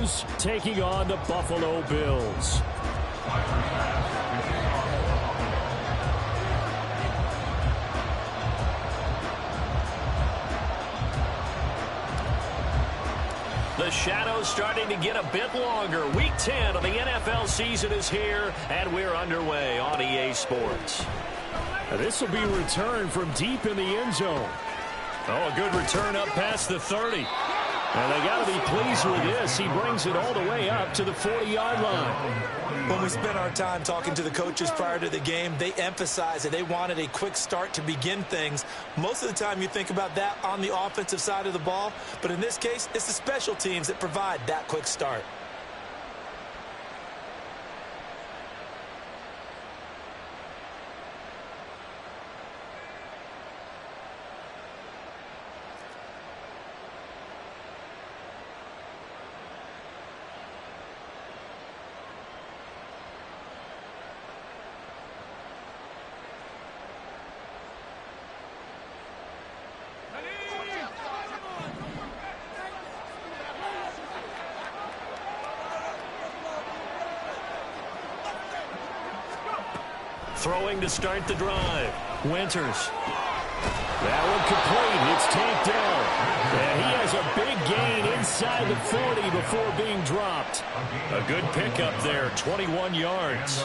Broncos taking on the Buffalo Bills. The shadow's starting to get a bit longer. Week 10 of the NFL season is here, and we're underway on EA Sports. This will be a return from deep in the end zone. Oh, a good return up past the 30. And they got to be pleased with this. He brings it all the way up to the 40-yard line. When we spent our time talking to the coaches prior to the game, they emphasized that they wanted a quick start to begin things. Most of the time you think about that on the offensive side of the ball, but in this case, it's the special teams that provide that quick start. Throwing to start the drive. Winters. That one complete. It's tanked down. And he has a big gain inside the 40 before being dropped. A good pickup there, 21 yards.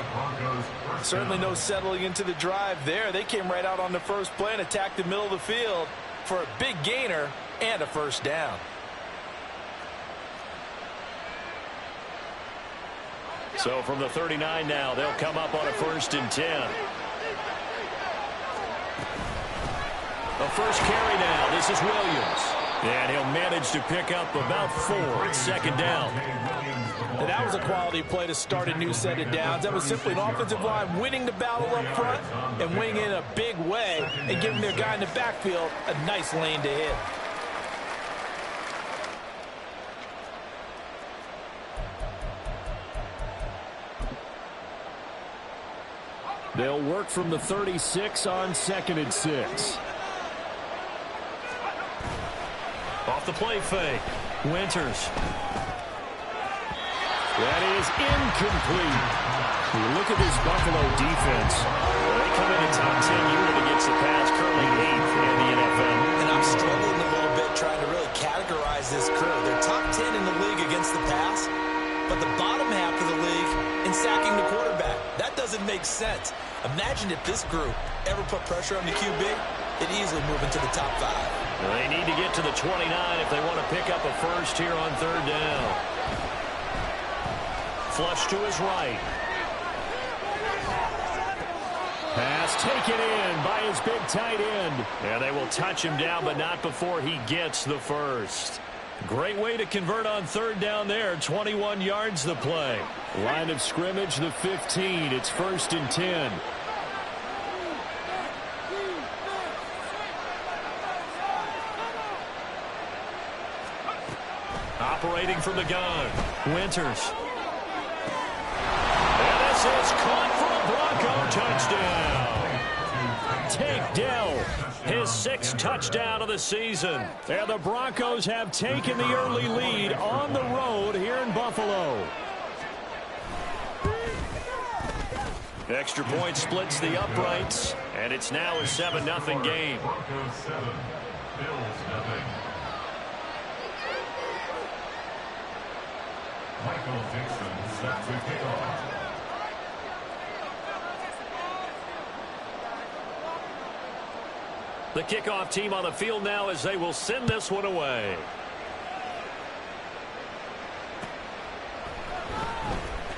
Certainly no settling into the drive there. They came right out on the first play and attacked the middle of the field for a big gainer and a first down. So from the 39 now, they'll come up on a 1st and 10. A first carry now. This is Williams. And he'll manage to pick up about 4. It's 2nd down. And that was a quality play to start a new set of downs. That was simply an offensive line winning the battle up front and winning in a big way and giving their guy in the backfield a nice lane to hit. They'll work from the 36 on 2nd and 6. Off the play fake. Winters. That is incomplete. You look at this Buffalo defense. They come in a top 10 unit against the pass, currently 8th in the NFL. And I'm struggling a little bit trying to really categorize this crew. They're top 10 in the league against the pass, but the bottom half of the league in sacking the quarterback. That doesn't make sense. Imagine if this group ever put pressure on the QB, it'd easily move into the top 5. Well, they need to get to the 29 if they want to pick up a first here on 3rd down. Flush to his right. Pass taken in by his big tight end. And they will touch him down, but not before he gets the first. Great way to convert on 3rd down there. 21 yards the play. Line of scrimmage, the 15. It's 1st and 10. Operating from the gun. Winters. And this is caught for a Bronco touchdown. Tank Dell, his 6th touchdown of the season. And the Broncos have taken the early lead on the road here in Buffalo. Extra point splits the uprights, and it's now a 7-0 game. The kickoff team on the field now as they will send this one away.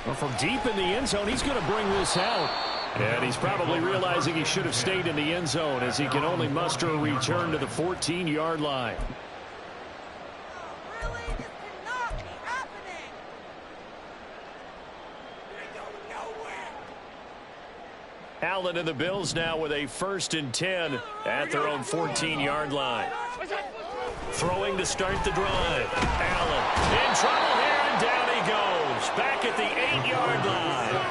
Well, from deep in the end zone, he's going to bring this out. And he's probably realizing he should have stayed in the end zone as he can only muster a return to the 14-yard line. Really? This cannot be happening. You're going nowhere. Allen and the Bills now with a 1st and 10 at their own 14-yard line. Throwing to start the drive. Allen in trouble here, and down he goes. Back at the 8-yard line.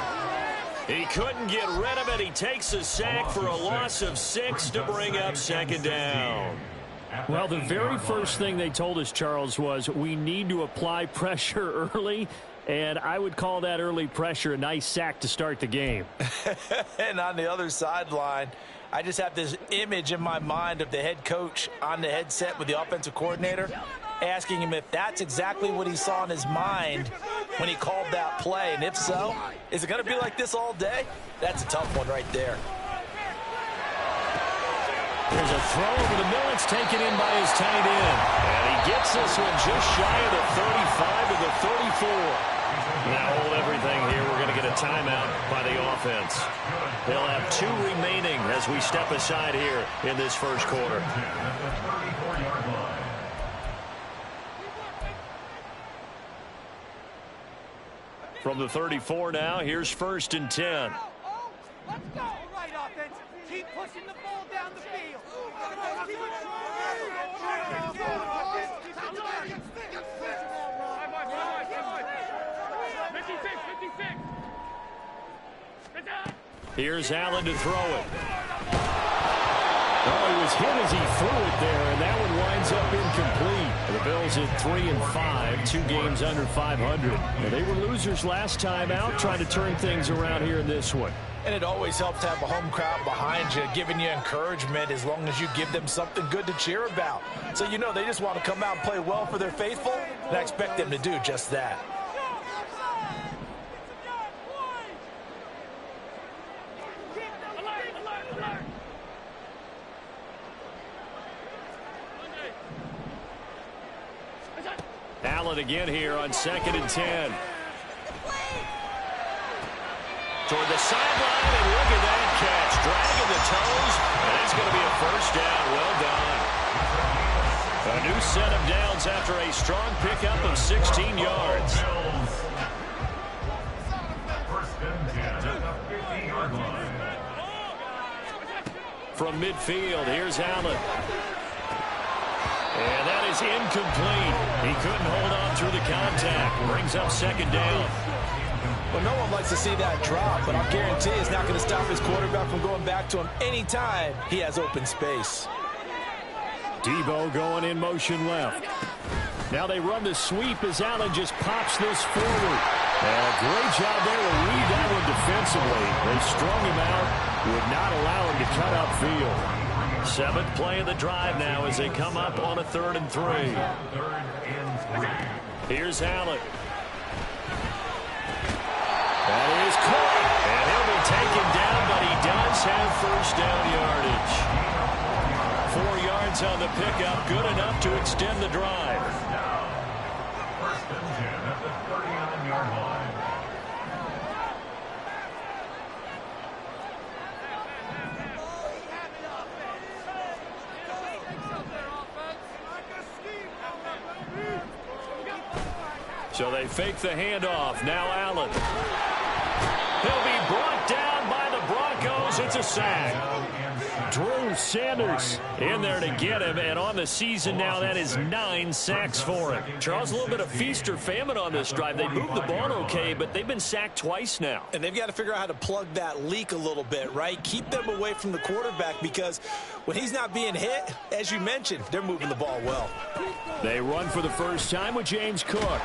He couldn't get rid of it. He takes a sack for a loss of 6 to bring up 2nd down. Well, the very first thing they told us, Charles, was we need to apply pressure early, and I would call that early pressure a nice sack to start the game. And on the other sideline, I just have this image in my mind of the head coach on the headset with the offensive coordinator asking him if that's exactly what he saw in his mind when he called that play. And if so, is it going to be like this all day? That's a tough one right there. There's a throw over the middle. It's taken in by his tight end. And he gets this one just shy of the 35 to the 34. Now hold everything here. We're going to get a timeout by the offense. They'll have 2 remaining as we step aside here in this first quarter. From the 34 now, here's 1st and 10. Let's go. All right, offense. Keep pushing the ball down the field. Here's Allen to throw it. Oh, he was hit as he threw it there, and that one winds up incomplete. The Bills at 3-5, 2 games under 500. And they were losers last time out, trying to turn things around here in this one. And it always helps to have a home crowd behind you, giving you encouragement as long as you give them something good to cheer about. So you know they just want to come out and play well for their faithful, and I expect them to do just that. Allen again here on 2nd and 10. Toward the sideline, and look at that catch. Dragging the toes, and it's going to be a first down. Well done. A new set of downs after a strong pickup of 16 yards. From midfield, here's Allen. And that is incomplete. He couldn't hold on through the contact. Brings up 2nd down. Well, no one likes to see that drop, but I'll guarantee it's not going to stop his quarterback from going back to him anytime he has open space. Debo going in motion left. Now they run the sweep as Allen just pops this forward. And a great job there to read that one defensively. They strung him out, would not allow him to cut upfield. 7th play of the drive now as they come up on a 3rd and 3. Here's Allen. That is caught, and he'll be taken down, but he does have first down yardage. 4 yards on the pickup, good enough to extend the drive. First and 10 at the 39-yard line. So they fake the handoff. Now Allen. He'll be brought down by the Broncos. It's a sack. Drew Sanders in there to get him. And on the season now, that is 9 sacks for him. Charles, a little bit of feast or famine on this drive. They moved the ball okay, but they've been sacked twice now. And they've got to figure out how to plug that leak a little bit, right? Keep them away from the quarterback because when he's not being hit, as you mentioned, they're moving the ball well. They run for the first time with James Cook.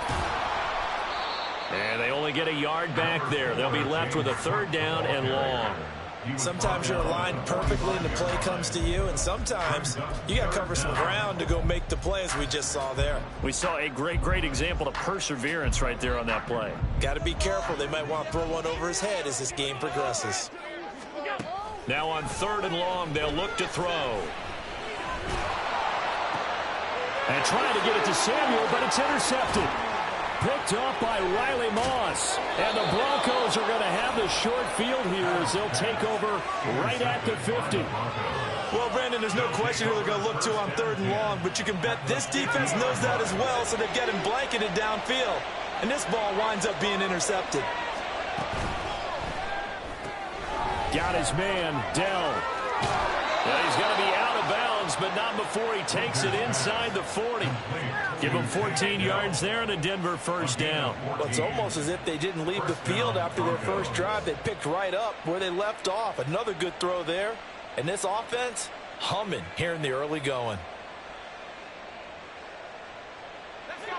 And they only get a yard back there. They'll be left with a 3rd down and long. Sometimes you're aligned perfectly and the play comes to you, and sometimes you got to cover some ground to go make the play, as we just saw there. We saw a great example of perseverance right there on that play. Got to be careful. They might want to throw one over his head as this game progresses. Now on 3rd and long, they'll look to throw. And trying to get it to Samuel, but it's intercepted. Picked off by Riley Moss. And the Broncos are going to have the short field here as they'll take over right at the 50. Well, Brandon, there's no question who they're going to look to on 3rd and long, but you can bet this defense knows that as well, so they've got him blanketed downfield. And this ball winds up being intercepted. Got his man, Dell. And he's going to be out of bounds, but not before he takes it inside the 40. Give him 14 yards there and a Denver first down. Well, it's almost as if they didn't leave the field after their first drive. They picked right up where they left off. Another good throw there. And this offense, humming here in the early going.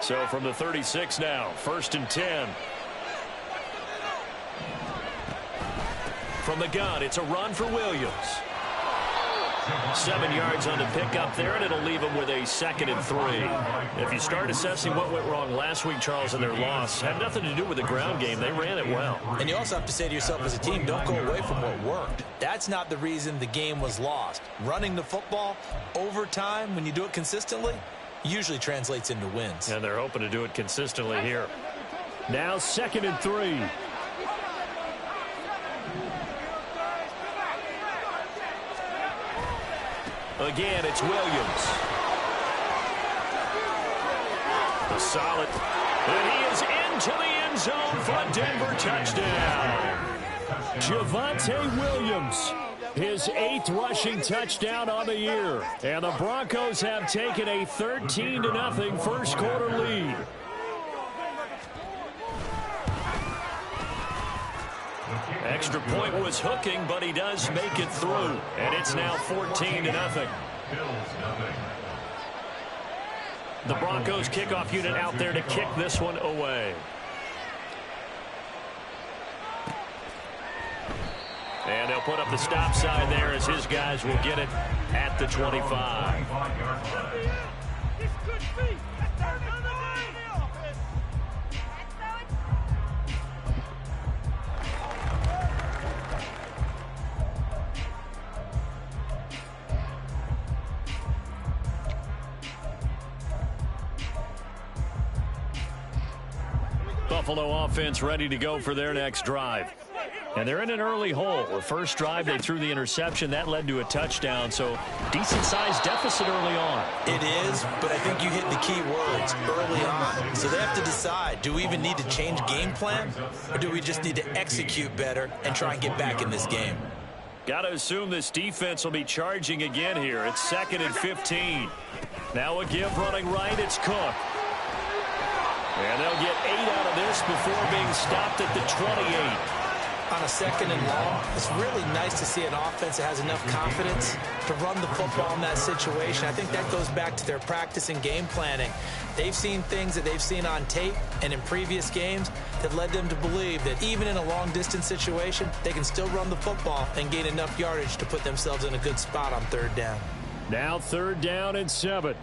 So from the 36 now, 1st and 10. From the gun, it's a run for Williams. 7 yards on the pickup there, and it'll leave him with a 2nd and 3. If you start assessing what went wrong last week, Charles, in their loss, had nothing to do with the ground game. They ran it well. And you also have to say to yourself as a team, don't go away from what worked. That's not the reason the game was lost. Running the football over time, when you do it consistently, usually translates into wins. And they're hoping to do it consistently here. Now 2nd and 3. Again, it's Williams. A solid. And he is into the end zone for a Denver touchdown. Javonte Williams, his 8th rushing touchdown on the year. And the Broncos have taken a 13-0 first quarter lead. Extra point was hooking, but he does make it through. And it's now 14-0. The Broncos kickoff unit out there to kick this one away. And they'll put up the stop sign there as his guys will get it at the 25. Buffalo offense ready to go for their next drive. And they're in an early hole. The first drive, they threw the interception. That led to a touchdown, so decent-sized deficit early on. It is, but I think you hit the key words early on. So they have to decide, do we even need to change game plan, or do we just need to execute better and try and get back in this game? Got to assume this defense will be charging again here. It's 2nd and 15. Now a give running right. It's Cook. And they'll get 8 out of this before being stopped at the 28. On a 2nd and long, it's really nice to see an offense that has enough confidence to run the football in that situation. I think that goes back to their practice and game planning. They've seen things that they've seen on tape and in previous games that led them to believe that even in a long-distance situation, they can still run the football and gain enough yardage to put themselves in a good spot on 3rd down. Now 3rd down and 7.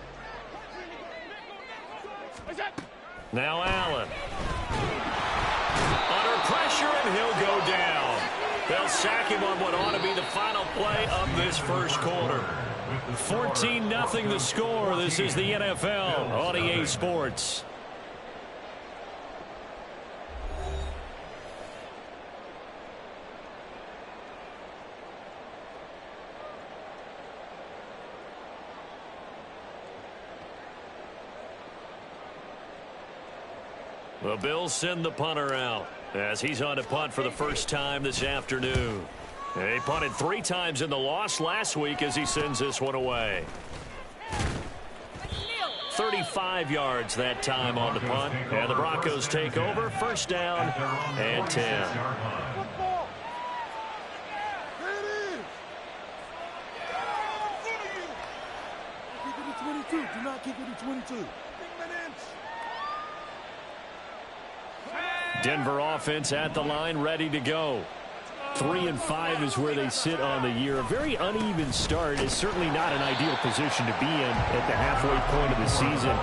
Now Allen. Under pressure, and he'll go down. They'll sack him on what ought to be the final play of this first quarter. 14-0 the score. This is the NFL on EA Sports. The Bills send the punter out as he's on to punt for the first time this afternoon. He punted 3 times in the loss last week as he sends this one away. 35 yards that time on the punt. And the Broncos take over. 1st down and 10. Do not kick it to 22. Denver offense at the line, ready to go. 3 and 5 is where they sit on the year. A very uneven start is certainly not an ideal position to be in at the halfway point of the season.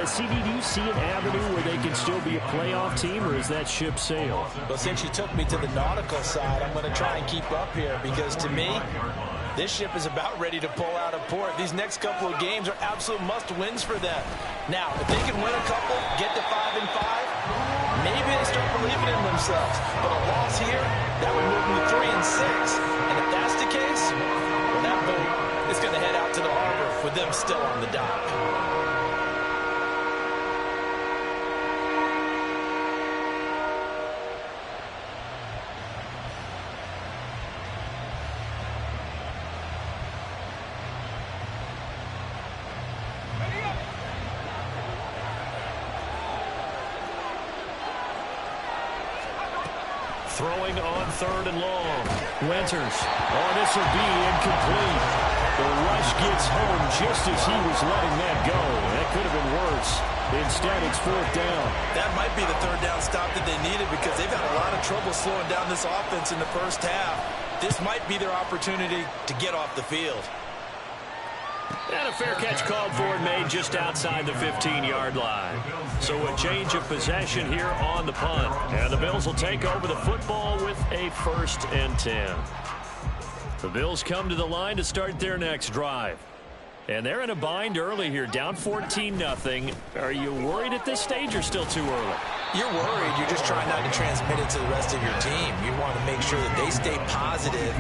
CD, do you see an avenue where they can still be a playoff team, or is that ship sailed? Well, since you took me to the nautical side, I'm going to try and keep up here because to me, this ship is about ready to pull out of port. These next couple of games are absolute must-wins for them. Now, if they can win a couple, get to 5 and 5, maybe they start believing in themselves. But a loss here, that would move them to 3 and 6. And if that's the case, well, that boat is going to head out to the harbor with them still on the dock. Throwing on 3rd and long. Winters. Oh, this will be incomplete. The rush gets home just as he was letting that go. That could have been worse. Instead, it's fourth down. That might be the third down stop that they needed because they've had a lot of trouble slowing down this offense in the first half. This might be their opportunity to get off the field. And a fair catch called for and made just outside the 15-yard line. So a change of possession here on the punt. And the Bills will take over the football with a 1st and 10. The Bills come to the line to start their next drive. And they're in a bind early here, down 14-0. Are you worried at this stage or still too early? You're worried. You're just trying not to transmit it to the rest of your team. You want to make sure that they stay positive.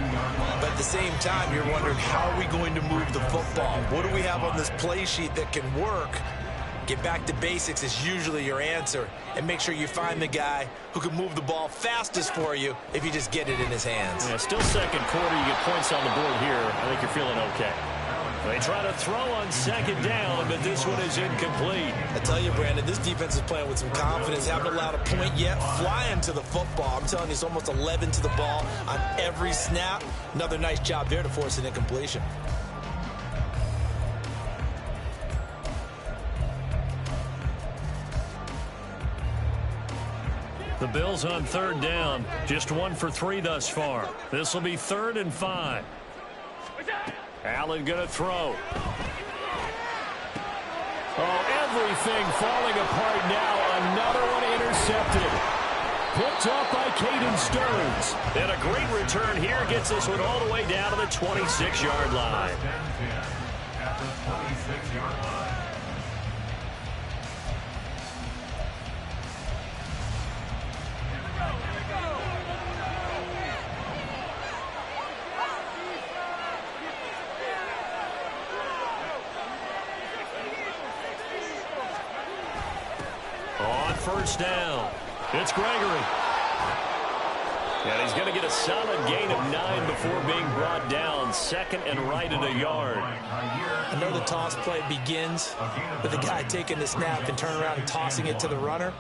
But at the same time, you're wondering, how are we going to move the football? What do we have on this play sheet that can work? Get back to basics is usually your answer. And make sure you find the guy who can move the ball fastest for you if you just get it in his hands. Yeah, still second quarter. You get points on the board here. I think you're feeling okay. They try to throw on second down, but this one is incomplete. I tell you, Brandon, this defense is playing with some confidence. Haven't allowed a point yet. Flying to the football. I'm telling you, it's almost 11 to the ball on every snap. Another nice job there to force an incompletion. The Bills on third down. Just 1 for 3 thus far. This will be 3rd and 5. Allen going to throw. Oh, everything falling apart now. Another one intercepted. Picked off by Caden Stearns. And a great return here gets this one all the way down to the 26-yard line. At the 26-yard line. First down. It's Gregory. And he's going to get a solid gain of 9 before being brought down. 2nd and right at a yard. I know the toss play begins with the guy taking the snap and turning around and tossing it to the runner.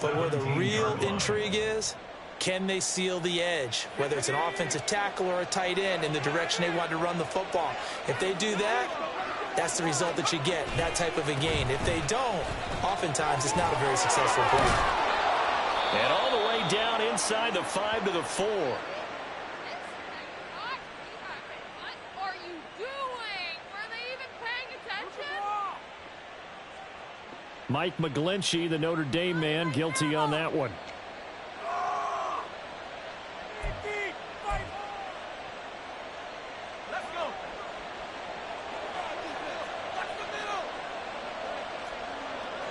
But where the real intrigue is, can they seal the edge? Whether it's an offensive tackle or a tight end in the direction they want to run the football. If they do that, that's the result that you get, that type of a gain. If they don't, oftentimes it's not a very successful play. And all the way down inside the 5 to the 4. What are you doing? Were they even paying attention? Mike McGlinchey, the Notre Dame man, guilty on that one.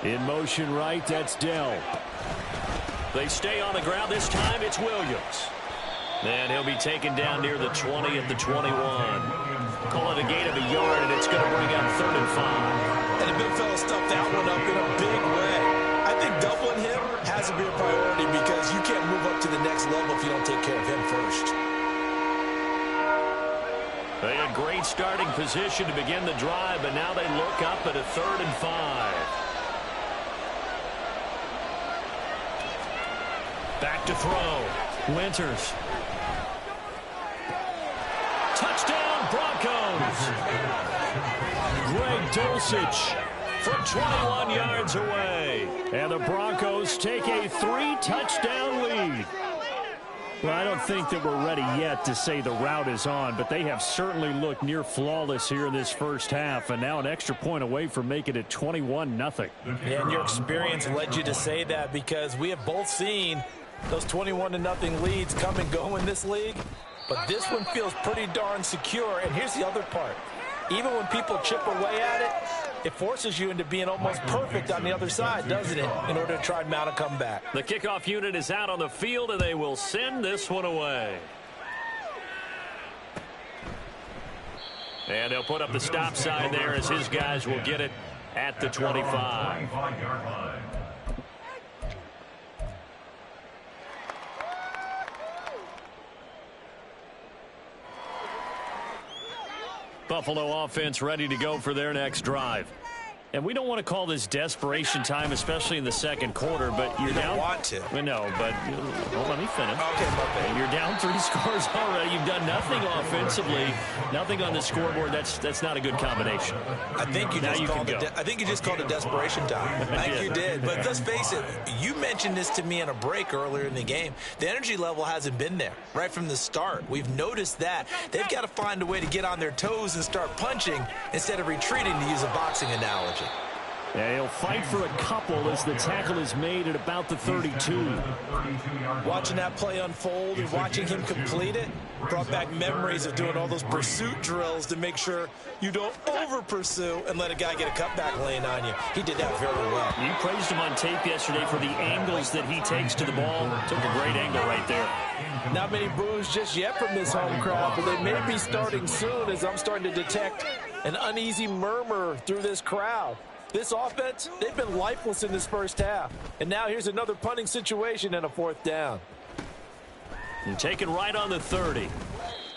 In motion right, that's Dell. They stay on the ground. This time it's Williams. And he'll be taken down near the 20 at the 21. Call it a gain of a yard, and it's going to bring up 3rd and 5. And the big fella stuffed that one up in a big way. I think doubling him has to be a priority because you can't move up to the next level if you don't take care of him first. They had great starting position to begin the drive, but now they look up at a 3rd and 5. Back to throw. Winters. Touchdown, Broncos. Greg Dulcich from 21 yards away. And the Broncos take a 3-touchdown lead. Well, I don't think that we're ready yet to say the route is on, but they have certainly looked near flawless here in this first half, and now an extra point away from making it 21-0. And your experience led you to say that because we have both seen those 21-0 leads come and go in this league. But this one feels pretty darn secure. And here's the other part. Even when people chip away at it, it forces you into being almost perfect on the other side, doesn't it, in order to try and mount a comeback. The kickoff unit is out on the field, and they will send this one away. And they'll put up the stop sign there as his guys will get it at the 25. Buffalo offense ready to go for their next drive. And we don't want to call this desperation time, especially in the second quarter, but you're down. You don't want to. No, but let me finish. Okay, my bad. You're down 3 scores already. You've done nothing offensively, nothing on the scoreboard. That's not a good combination. I think you just called it desperation time. I think you did. But let's face it, you mentioned this to me in a break earlier in the game. The energy level hasn't been there right from the start. We've noticed that. They've got to find a way to get on their toes and start punching instead of retreating, to use a boxing analogy. Yeah, he'll fight for a couple as the tackle is made at about the 32. Watching that play unfold and watching him complete it brought back memories of doing all those pursuit drills to make sure you don't over-pursue and let a guy get a cutback lane on you. He did that very well. You praised him on tape yesterday for the angles that he takes to the ball. Took a great angle right there. Not many boos just yet from this home crowd, but they may be starting soon as I'm starting to detect an uneasy murmur through this crowd. This offense, they've been lifeless in this first half. And now here's another punting situation and a 4th down. And taken right on the 30.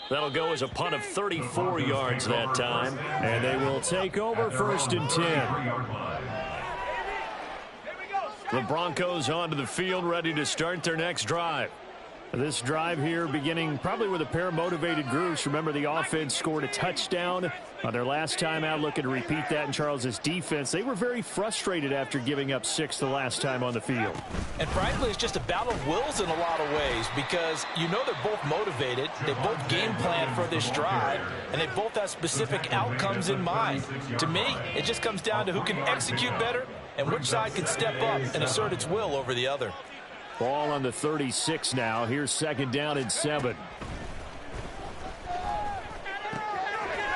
That'll go as a punt of 34 yards that time. And they will take over 1st and 10. The Broncos onto the field, ready to start their next drive. This drive here beginning probably with a pair of motivated groups. Remember, the offense scored a touchdown on their last time out, looking to repeat that in Charles's defense. They were very frustrated after giving up 6 the last time on the field. And frankly, it's just a battle of wills in a lot of ways because you know they're both motivated. They both game plan for this drive, and they both have specific outcomes in mind. To me, it just comes down to who can execute better and which side can step up and assert its will over the other. Ball on the 36 now. Here's 2nd down and 7.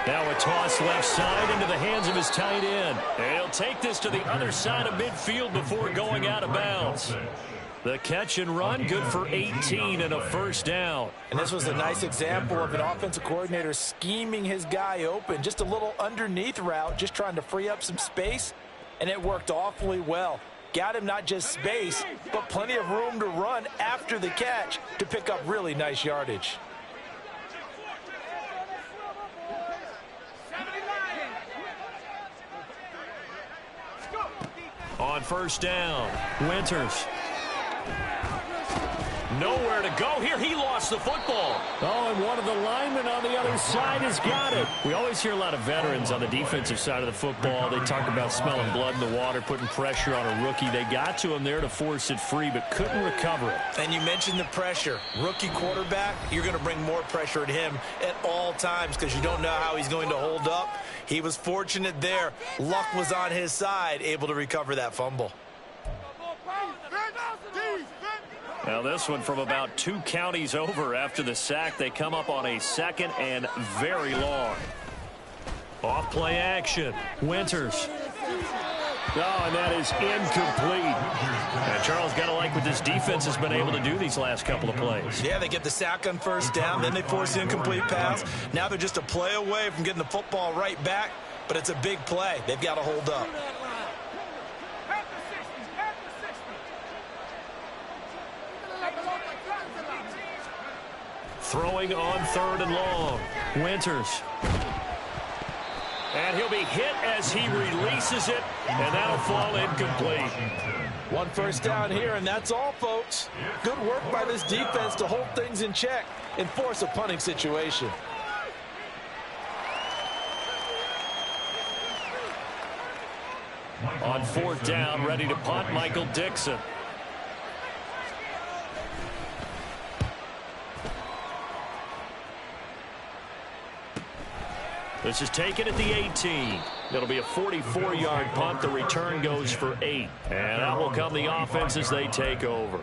Now a toss left side into the hands of his tight end. And he'll take this to the other side of midfield before going out of bounds. The catch and run, good for 18 and a 1st down. And this was a nice example of an offensive coordinator scheming his guy open. Just a little underneath route, just trying to free up some space, and it worked awfully well. Got him not just space, but plenty of room to run after the catch to pick up really nice yardage. On 1st down, Winters. Nowhere to go here. He lost the football. Oh, and one of the linemen on the other side has got it. We always hear a lot of veterans on the defensive side of the football. They talk about smelling blood in the water, putting pressure on a rookie. They got to him there to force it free, but couldn't recover it. And you mentioned the pressure. Rookie quarterback, you're going to bring more pressure at him at all times because you don't know how he's going to hold up. He was fortunate there. Luck was on his side, able to recover that fumble. Now this one from about 2 counties over after the sack. They come up on a 2nd and very long. Off play action. Winters. Oh, and that is incomplete. And Charles got to like what this defense has been able to do these last couple of plays. Yeah, they get the sack on 1st down, then they force the incomplete pass. Now they're just a play away from getting the football right back, but it's a big play. They've got to hold up. Throwing on 3rd and long. Winters. And he'll be hit as he releases it, and that'll fall incomplete. 1 1st down here, and that's all, folks. Good work by this defense to hold things in check and force a punting situation. On 4th down, ready to punt, Michael Dixon. This is taken at the 18. It'll be a 44-yard punt. The return goes for 8. And that will come the offense as they take over.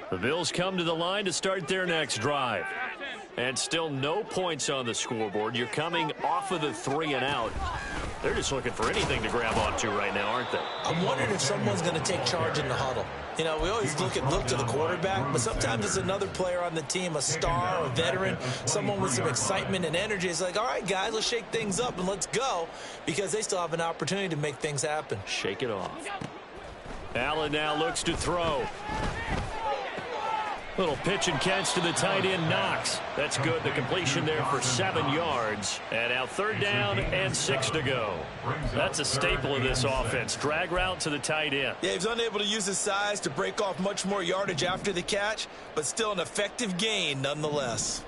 The Bills come to the line to start their next drive. And still no points on the scoreboard. You're coming off of the 3 and out. They're just looking for anything to grab onto right now, aren't they? I'm wondering if someone's going to take charge in the huddle. You know, we always look to the quarterback, but sometimes it's another player on the team, a star, a veteran, someone with some excitement and energy. It's like, all right, guys, let's shake things up and let's go, because they still have an opportunity to make things happen. Shake it off. Allen now looks to throw. Little pitch and catch to the tight end, Knox. That's good. The completion there for 7 yards. And now 3rd down and 6 to go. That's a staple of this offense. Drag route to the tight end. Yeah, he's unable to use his size to break off much more yardage after the catch, but still an effective gain nonetheless.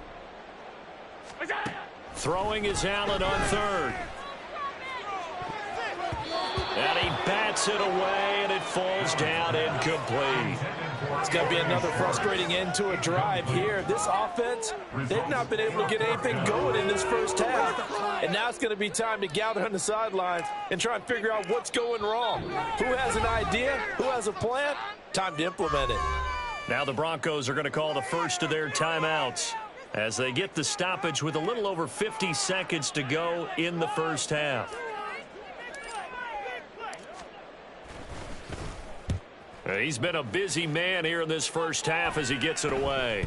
Throwing is Allen on 3rd. And he bats it away, and it falls down incomplete. It's going to be another frustrating end to a drive here. This offense, they've not been able to get anything going in this first half. And now it's going to be time to gather on the sidelines and try and figure out what's going wrong. Who has an idea? Who has a plan? Time to implement it. Now the Broncos are going to call the first of their timeouts as they get the stoppage with a little over 50 seconds to go in the first half. He's been a busy man here in this first half as he gets it away.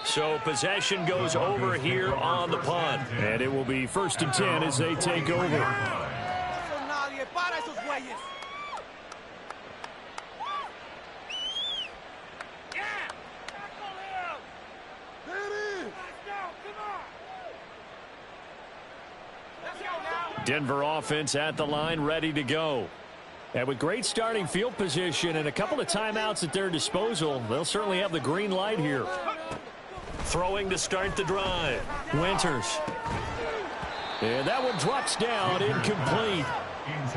So possession goes over here on the punt. And it will be 1st and 10 as they take over. Denver offense at the line, ready to go. And with great starting field position and a couple of timeouts at their disposal, they'll certainly have the green light here. Throwing to start the drive. Winters. And that one drops down, incomplete.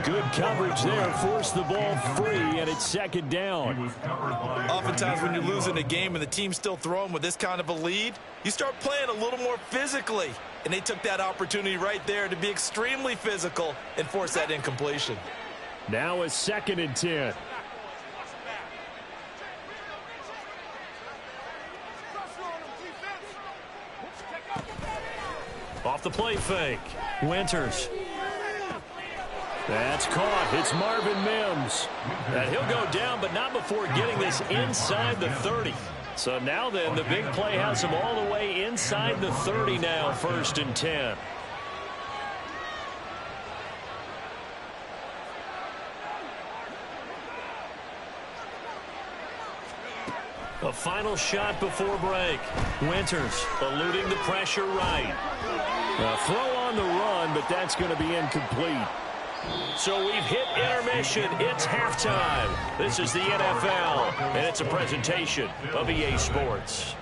Good coverage there, forced the ball free, and it's 2nd down. Oftentimes when you're losing a game and the team's still throwing with this kind of a lead, you start playing a little more physically. And they took that opportunity right there to be extremely physical and force that incompletion. Now a 2nd and 10. Off the play fake. Winters. That's caught. It's Marvin Mims. And he'll go down, but not before getting this inside the 30. So now then, the big play has him all the way inside the 30 now, 1st and 10. A final shot before break. Winters eluding the pressure right. A throw on the run, but that's going to be incomplete. So we've hit intermission. It's halftime. This is the NFL, and it's a presentation of EA Sports.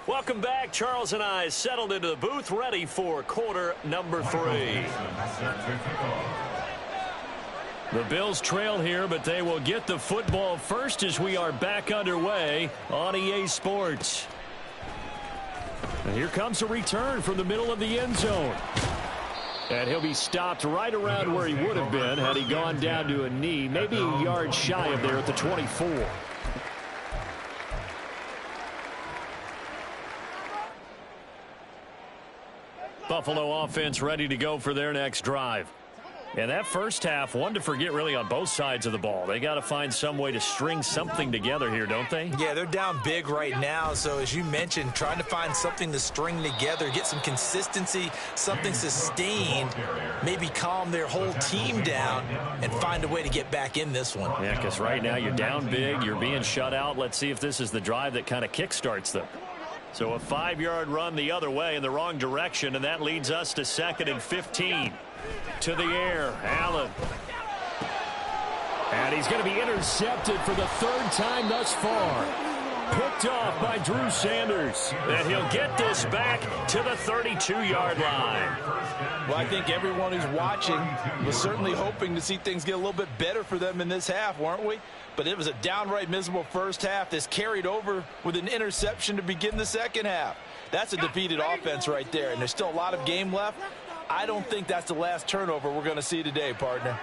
Welcome back. Charles and I settled into the booth, ready for quarter number 3. The Bills trail here, but they will get the football first as we are back underway on EA Sports. And here comes a return from the middle of the end zone. And he'll be stopped right around where he would have been had he gone down to a knee, maybe a yard shy of there at the 24. Buffalo offense ready to go for their next drive. And that first half, one to forget really on both sides of the ball. They got to find some way to string something together here, don't they? Yeah, they're down big right now. So as you mentioned, trying to find something to string together, get some consistency, something sustained, maybe calm their whole team down and find a way to get back in this one. Yeah, because right now you're down big, you're being shut out. Let's see if this is the drive that kind of kickstarts them. So a 5-yard run the other way in the wrong direction, and that leads us to 2nd and 15. To the air, Allen. And he's going to be intercepted for the 3rd time thus far. Picked off by Drew Sanders. And he'll get this back to the 32-yard line. Well, I think everyone who's watching was certainly hoping to see things get a little bit better for them in this half, weren't we? But it was a downright miserable first half. This carried over with an interception to begin the second half. That's a defeated offense right there, and there's still a lot of game left. I don't think that's the last turnover we're going to see today, partner.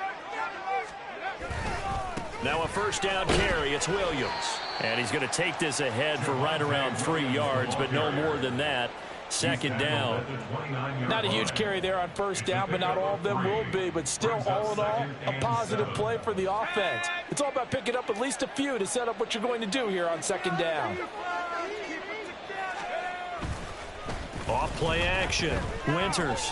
Now a first down carry. It's Williams. And he's going to take this ahead for right around 3 yards, but no more than that. Second down. Not a huge carry there on first down, but not all of them will be. But still, all in all, a positive play for the offense. It's all about picking up at least a few to set up what you're going to do here on second down. Off play action. Winters.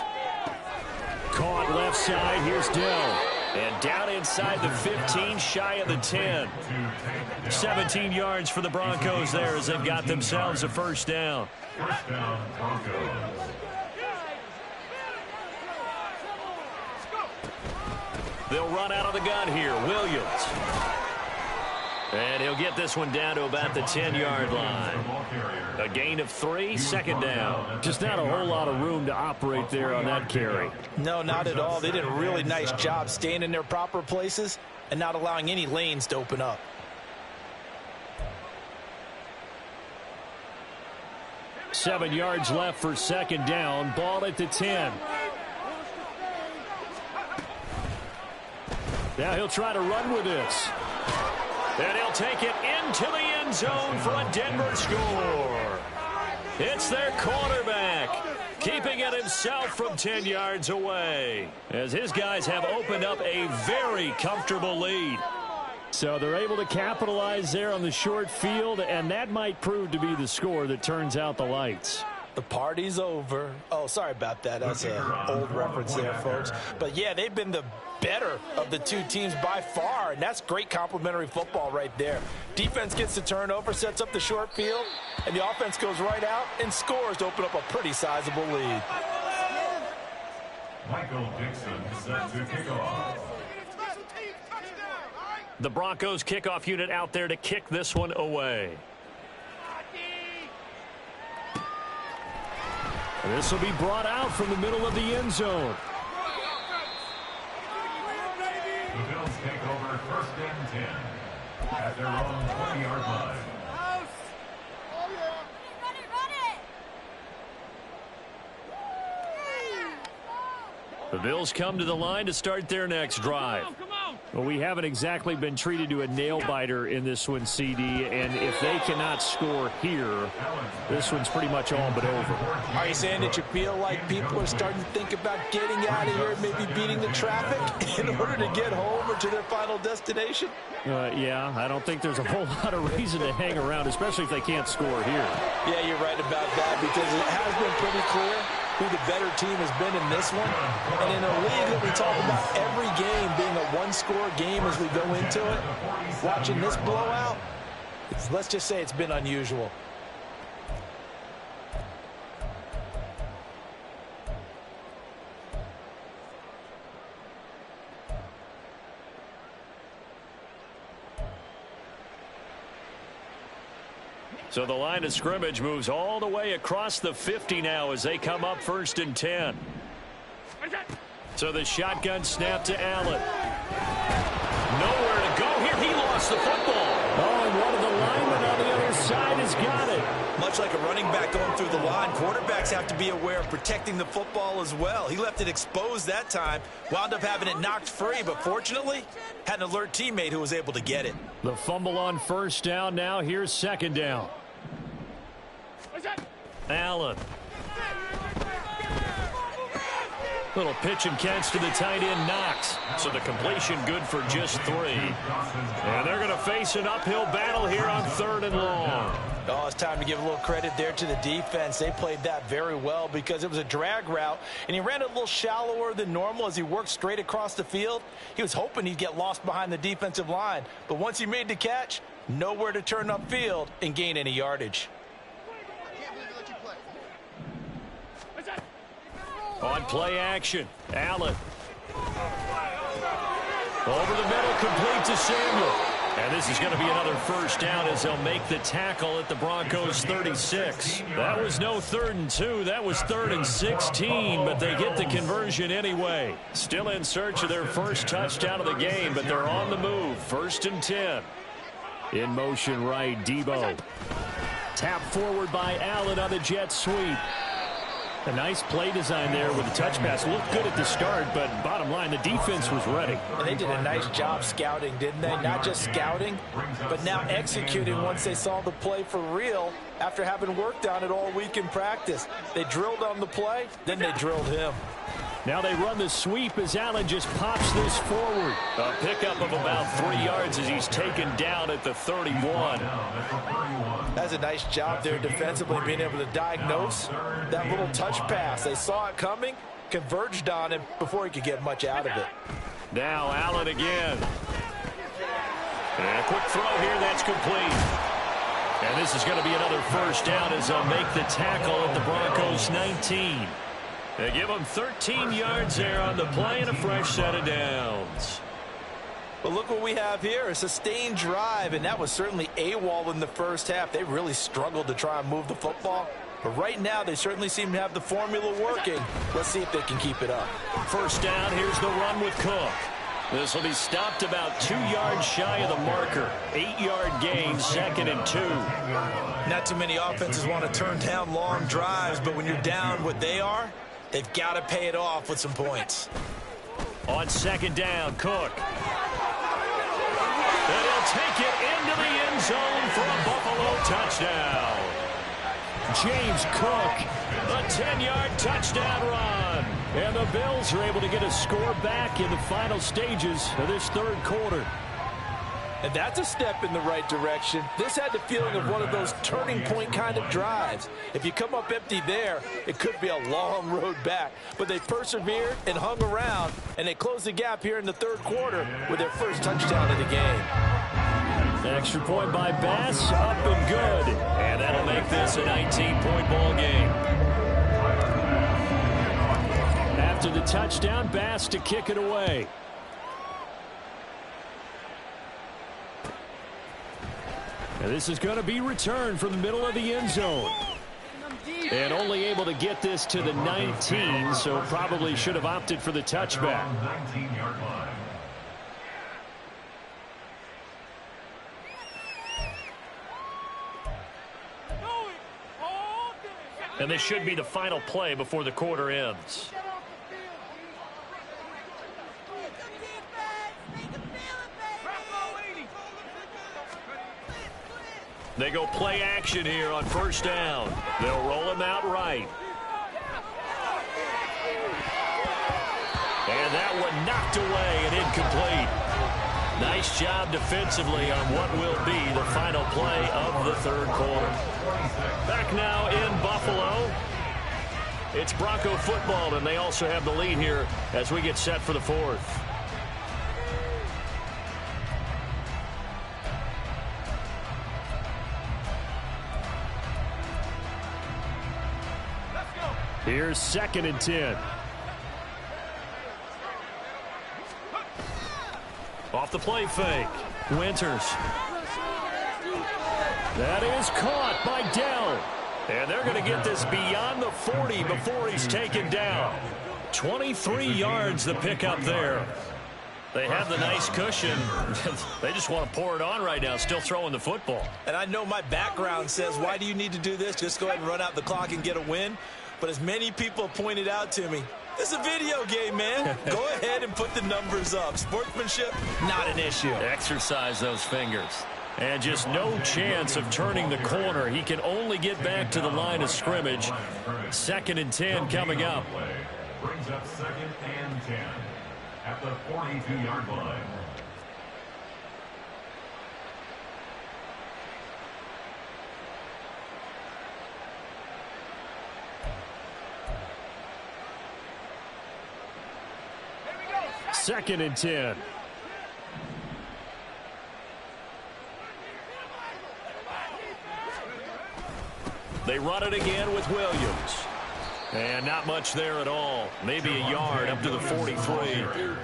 Caught left side. Here's Dell. And down inside the 15, shy of the 10. 17 yards for the Broncos there as they've got themselves a first down. First down, Broncos. They'll run out of the gun here. Williams. And he'll get this one down to about the 10-yard line. A gain of 3, second down. Just not a whole lot of room to operate there on that carry. No, not at all. They did a really nice job staying in their proper places and not allowing any lanes to open up. Seven yards left for second down. Ball at the 10. Now he'll try to run with this. And he'll take it into the end zone for a Denver score. It's their quarterback, keeping it himself from 10 yards away, as his guys have opened up a very comfortable lead. So they're able to capitalize there on the short field, and that might prove to be the score that turns out the lights. The party's over. Oh, sorry about that. That's an old reference there, folks. But, yeah, they've been the better of the two teams by far, and that's great complimentary football right there. Defense gets the turnover, sets up the short field, and the offense goes right out and scores to open up a pretty sizable lead. Michael Dixon set to kick off. The Broncos kickoff unit out there to kick this one away. This will be brought out from the middle of the end zone. The Bills take over first and 10 at their own 20-yard line. The Bills come to the line to start their next drive. Well, we haven't exactly been treated to a nail-biter in this one, CD, and if they cannot score here, this one's pretty much all but over. Are you saying that you feel like people are starting to think about getting out of here and maybe beating the traffic in order to get home or to their final destination? Yeah, I don't think there's a whole lot of reason to hang around, especially if they can't score here. Yeah, you're right about that, because it has been pretty clear who the better team has been in this one. And in a league that we talk about every game being a one-score game as we go into it, watching this blowout, let's just say it's been unusual. So the line of scrimmage moves all the way across the 50 now as they come up first and 10. So the shotgun snap to Allen. Nowhere to go here. He lost the football. Oh, and one of the linemen on the other side has got it. Much like a running back going through the line, quarterbacks have to be aware of protecting the football as well. He left it exposed that time, wound up having it knocked free, but fortunately had an alert teammate who was able to get it. The fumble on first down now. Here's second down. Allen. Little pitch and catch to the tight end, Knox. So the completion good for just 3. And they're going to face an uphill battle here on 3rd and long. Oh, it's time to give a little credit there to the defense. They played that very well because it was a drag route, and he ran it a little shallower than normal as he worked straight across the field. He was hoping he'd get lost behind the defensive line, but once he made the catch, nowhere to turn upfield and gain any yardage. On play action, Allen. Over the middle, complete to Samuel. And this is going to be another first down as they'll make the tackle at the Broncos 36. That was no 3rd and 2. That was 3rd and 16, but they get the conversion anyway. Still in search of their first touchdown of the game, but they're on the move. 1st and 10. In motion right, Debo. Tap forward by Allen on the jet sweep. A nice play design there with the touch pass. Looked good at the start, but bottom line, the defense was ready. And they did a nice job scouting, didn't they? Not just scouting, but now executing once they saw the play for real after having worked on it all week in practice. They drilled on the play, then they drilled him. Now they run the sweep as Allen just pops this forward. A pickup of about 3 yards as he's taken down at the 31. That's a nice job there defensively, being able to diagnose that little touch pass. They saw it coming, converged on him before he could get much out of it. Now Allen again. And a quick throw here, that's complete. And this is going to be another first down as they'll make the tackle at the Broncos 19. They give them 13 yards there on the play and a fresh set of downs. But look what we have here, a sustained drive, and that was certainly AWOL in the first half. They really struggled to try and move the football. But right now, they certainly seem to have the formula working. Let's see if they can keep it up. First down, here's the run with Cook. This will be stopped about 2 yards shy of the marker. 8-yard gain, 2nd and 2. Not too many offenses want to turn down long drives, but when you're down what they are, they've got to pay it off with some points. On 2nd down, Cook. And he'll take it into the end zone for a Buffalo touchdown. James Cook, a 10-yard touchdown run. And the Bills are able to get a score back in the final stages of this third quarter. And that's a step in the right direction. This had the feeling of one of those turning point kind of drives. If you come up empty there, it could be a long road back. But they persevered and hung around, and they closed the gap here in the third quarter with their first touchdown of the game. Extra point by Bass, up and good. And that'll make this a 19-point ball game. After the touchdown, Bass to kick it away. And this is going to be returned from the middle of the end zone. And only able to get this to the 19, so probably should have opted for the touchback. 19-yard line. And this should be the final play before the quarter ends. They go play action here on first down. They'll roll him out right. And that one knocked away and incomplete. Nice job defensively on what will be the final play of the third quarter. Back now in Buffalo. It's Bronco football, and they also have the lead here as we get set for the fourth. Here's 2nd and 10. Off the play fake. Winters. That is caught by Dell. And they're going to get this beyond the 40 before he's taken down. 23 yards the pickup there. They have the nice cushion. They just want to pour it on right now, still throwing the football. And I know my background says, why do you need to do this? Just go ahead and run out the clock and get a win. But as many people pointed out to me, it's a video game, man. Go ahead and put the numbers up. Sportsmanship, not an issue. Exercise those fingers. And just no chance of turning the corner. He can only get back to the line of scrimmage. 2nd and 10 coming up. Brings up 2nd and 10 at the 42-yard line. Second and 10. They run it again with Williams. And not much there at all. Maybe a yard up to the 43.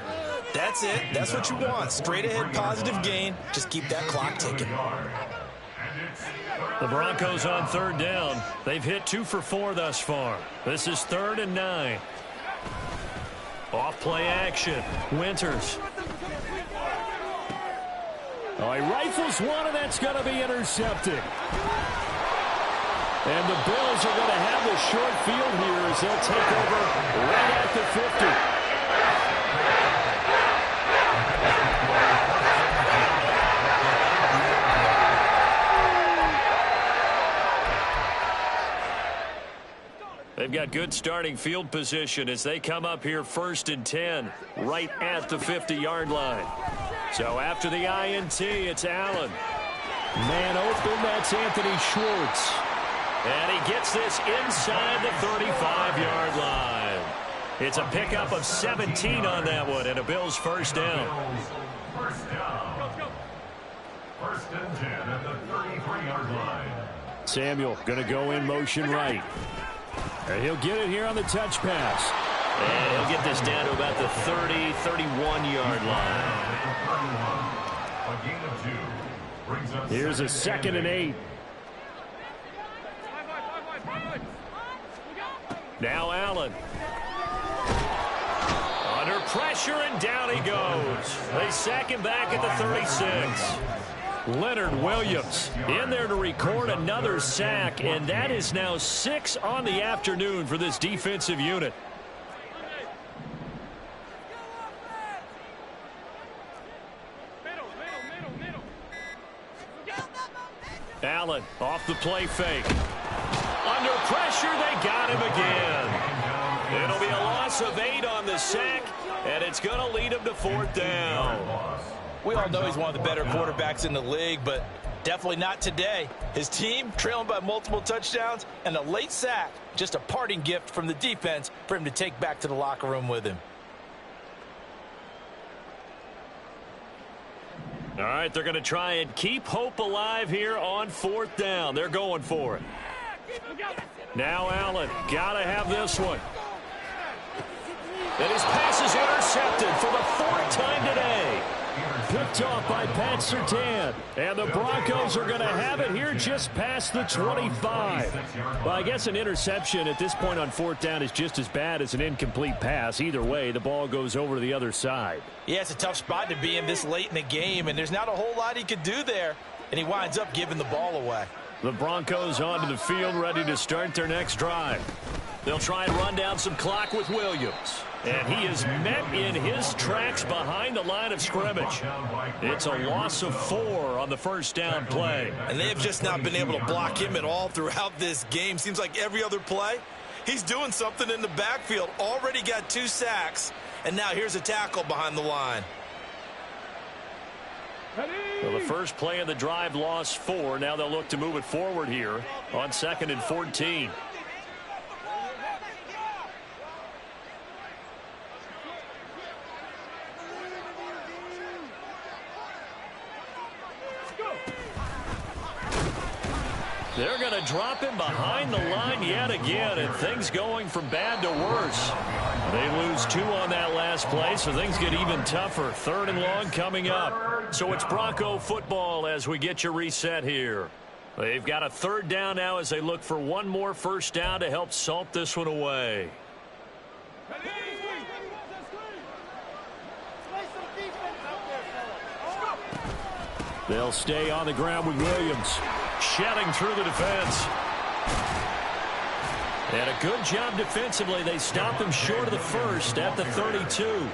That's it. That's what you want. Straight ahead positive gain. Just keep that clock ticking. The Broncos on 3rd down. They've hit 2 for 4 thus far. This is 3rd and 9. Off play action. Winters. Oh, he rifles one, and that's going to be intercepted. And the Bills are going to have the short field here as they'll take over right at the 50. They've got good starting field position as they come up here 1st and 10, right at the 50-yard line. So after the INT, it's Allen. Man open, that's Anthony Schwartz. And he gets this inside the 35-yard line. It's a pickup of 17 on that one, and a Bills first down. First down. 1st and 10 at the 33-yard line. Samuel going to go in motion right. And he'll get it here on the touch pass. And he'll get this down to about the 30, 31-yard line. A gain of 2. Brings up Here's a 2nd and 8. Now Allen. Under pressure, and down he goes. They sack him back at the 36. Leonard Williams in there to record another sack, and that is now 6 on the afternoon for this defensive unit. Allen off the play fake. Under pressure, they got him again. It'll be a loss of 8 on the sack, and it's going to lead him to 4th down. We all know he's one of the better quarterbacks in the league, but definitely not today. His team trailing by multiple touchdowns, and a late sack, just a parting gift from the defense for him to take back to the locker room with him. All right, they're going to try and keep hope alive here on 4th down. They're going for it. Now Allen, got to have this one. And his pass is intercepted for the 4th time today. Picked off by Pat Surtain. And the Broncos are going to have it here just past the 25. Well, I guess an interception at this point on 4th down is just as bad as an incomplete pass. Either way, the ball goes over to the other side. Yeah, it's a tough spot to be in this late in the game, and there's not a whole lot he could do there. And he winds up giving the ball away. The Broncos onto the field, ready to start their next drive. They'll try and run down some clock with Williams. And he is met in his tracks behind the line of scrimmage. It's a loss of 4 on the first down play. And they have just not been able to block him at all throughout this game. Seems like every other play, he's doing something in the backfield. Already got 2 sacks, and now here's a tackle behind the line. Well, the first play of the drive lost 4. Now they'll look to move it forward here on 2nd and 14. They're going to drop him behind the line yet again, and things going from bad to worse. They lose 2 on that last play, so things get even tougher. 3rd and long coming up. So it's Bronco football as we get you reset here. They've got a 3rd down now as they look for one more first down to help salt this one away. They'll stay on the ground with Williams. Shedding through the defense. And a good job defensively. They stop him short of the first at the 32.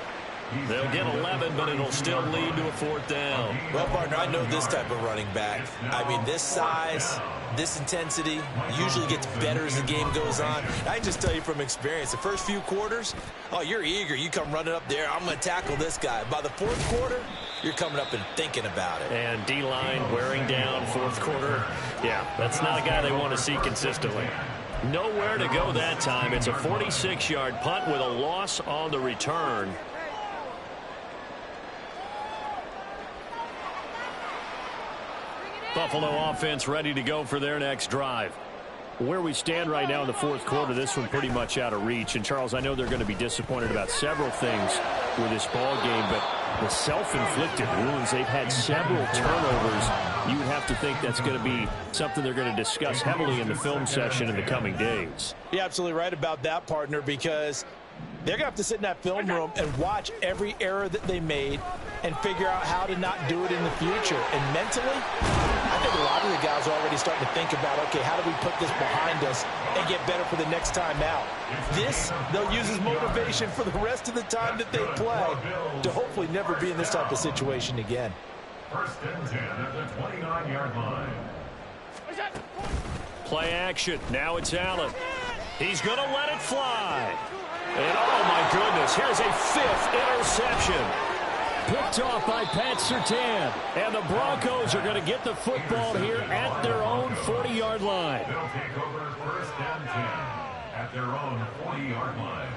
They'll get 11, but it'll still lead to a 4th down. Well, partner, I know this type of running back. I mean, this size, this intensity usually gets better as the game goes on. I can just tell you from experience, the first few quarters, oh, you're eager. You come running up there, I'm going to tackle this guy. By the 4th quarter, you're coming up and thinking about it. And D-line wearing down 4th quarter. Yeah, that's not a guy they want to see consistently. Nowhere to go that time. It's a 46-yard punt with a loss on the return. Buffalo offense ready to go for their next drive. Where we stand right now in the 4th quarter, this one pretty much out of reach. And, Charles, I know they're going to be disappointed about several things with this ball game, but the self-inflicted wounds, they've had several turnovers. You would have to think that's going to be something they're going to discuss heavily in the film session in the coming days. You're absolutely right about that, partner, because they're going to have to sit in that film room and watch every error that they made and figure out how to not do it in the future. And mentally, I think think a lot of the guys are already starting to think about, okay, how do we put this behind us and get better for the next time out? This, they'll use as motivation for the rest of the time that they play to hopefully never be in this type of situation again. First and 10 at the 29-yard line. Play action. Now it's Allen. He's going to let it fly. And, oh, my goodness, here's a 5th interception. Picked off by Pat Surtain. And the Broncos are going to get the football here at their own 40-yard line. They'll take over first and 10 at their own 40-yard line.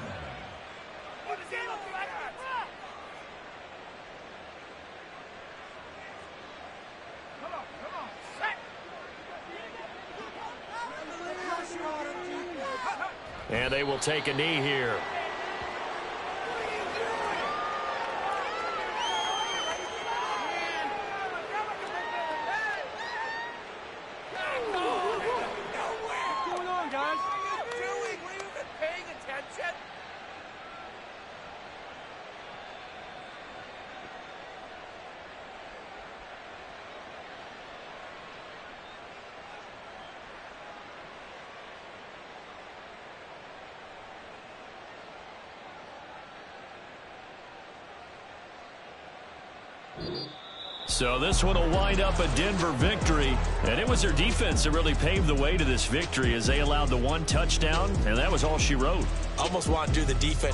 And they will take a knee here. What's going on, guys? What are you doing? Were you even paying attention? So this one will wind up a Denver victory, and it was their defense that really paved the way to this victory as they allowed the 1 touchdown, and that was all she wrote. Almost want to do the defense